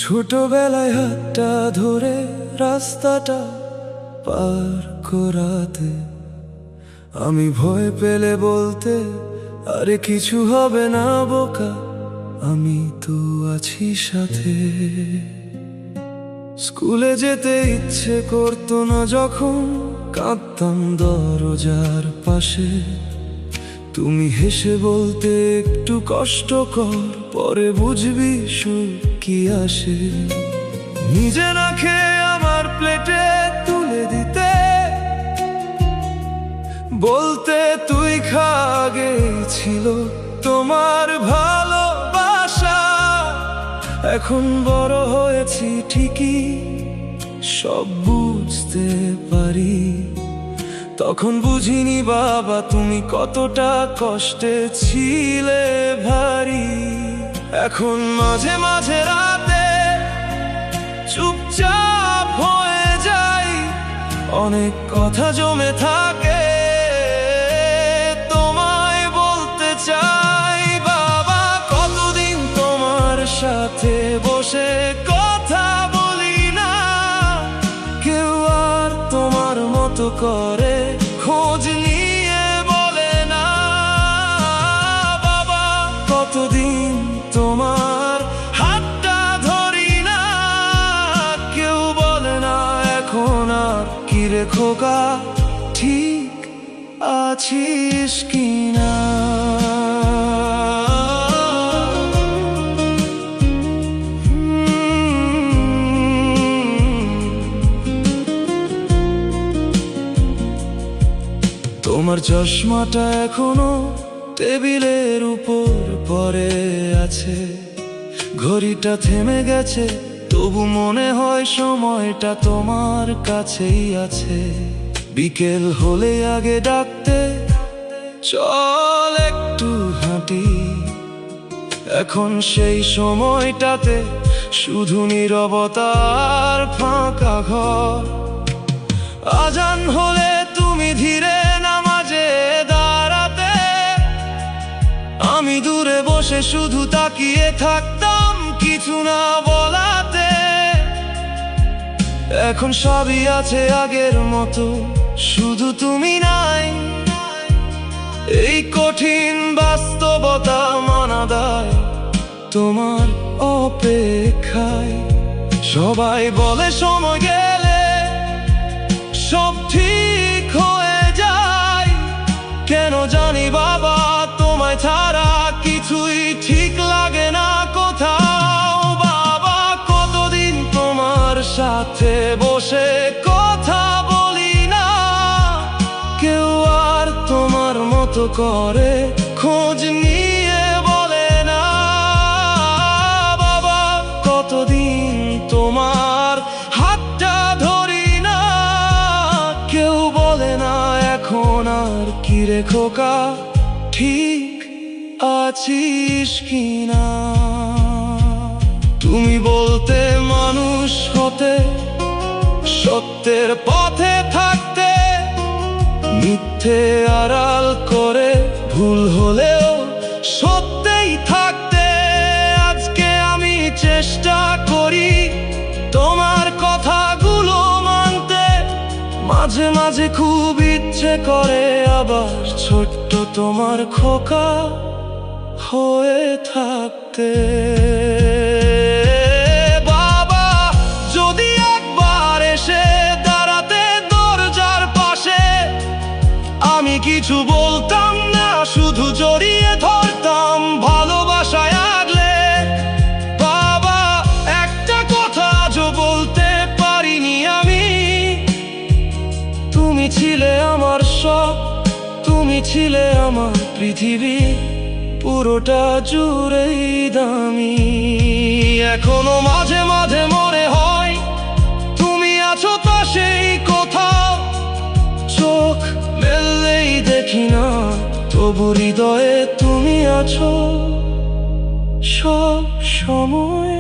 ছোটবেলায় হাতটা ধরে রাস্তাটা পার করাতে আমি ভয় পেলে বলতে, আরে কিছু হবে না বোকা, আমি তো আছি সাথে। স্কুলে যেতে ইচ্ছে করতো না যখন কাঁদতাম দরজার পাশে, তুমি হেসে বলতে একটু কষ্ট কর, পরে বুঝবি সুখ কি আসে। নিজে না খেয়ে আমার প্লেটে তুলে দিতে, বলতে তুই খা, আগেই ছিল তোমার ভালোবাসা। এখন বড় হয়েছি ঠিকই, সব বুঝতে পারি, তখন বুঝিনি বাবা তুমি কতটা কষ্টে ছিলে ভারী। এখন মাঝে মাঝে রাতে চুপচাপ হয়ে যাই, অনেক কথা জমে থাকে তোমায় বলতে চাই। বাবা কতদিন তোমার সাথে বসে কথা বলি না, কেউ আর তোমার মতো করে খোঁজ নিয়ে বলে না। বাবা কতদিন তোমার হাতটা ধরি না, কেউ বলে না এখন আর কি রে খোকা, ঠিক আছিস কিনা। তোমার চশমাটা এখনো টেবিলের উপর পড়ে আছে, ঘড়িটা থেমে গেছে তবু মনে হয় সময়টা তোমার কাছেই আছে। বিকেল হলে আগে ডাকতে, চল একটু হাঁটি, এখন সেই সময়টাতে শুধু নীরবতার ফাঁকা ঘর। আজান হলে তুমি ধীরে নামাজে দাঁড়াতে, আমি দূরে বসে শুধু তাকিয়ে থাকতাম কিছু না বলাতে। এখন সবই আছে আগের মতো, শুধু তুমি নাই, এই কঠিন বাস্তবতা মানা দায় তোমার অপেক্ষায়। সবাই বলে সময় গেলে সব ঠিক হয়ে যায়, কেন জানি বাবা তোমায় ছাড়া কিছুই ঠিক লাগে না কোথাও। বাবা কতদিন তোমার সাথে বসে কথা বলি না, কেউ আর তোমার মতো করে খোঁজ নিয়ে বলে না। বাবা কতদিন তোমার হাতটা ধরি না, কেউ বলে না এখন আর কি রে খোকা, ঠিক আছিস কিনা। তুমি বলতে মানুষ হতে, সত্যের পথে থাকতে, মিথ্যে আড়াল করে ভুল হলেও সত্যেই থাকতে। আজকে আমি চেষ্টা করি তোমার কথাগুলো মানতে, মাঝে মাঝে খুব ইচ্ছে করে আবার ছোট্ট তোমার খোকা হয়ে থাকতে। বাবা যদি একবার এসে দাঁড়াতে দরজার পাশে, আমি কিছু বলতাম না, শুধু জড়িয়ে ধরতাম ভালোবাসায় আগলে। বাবা একটা কথা আজও বলতে পারিনি আমি, তুমি ছিলে আমার সব, তুমি ছিলে আমার পৃথিবী, পুরোটা জুড়েই দামি। এখনো মাঝে মাঝে মনে হয় তুমি আছো পাশেই কোথাও, চোখ মেললেই দেখি না তবু হৃদয়ে তুমি আছো সব সময়।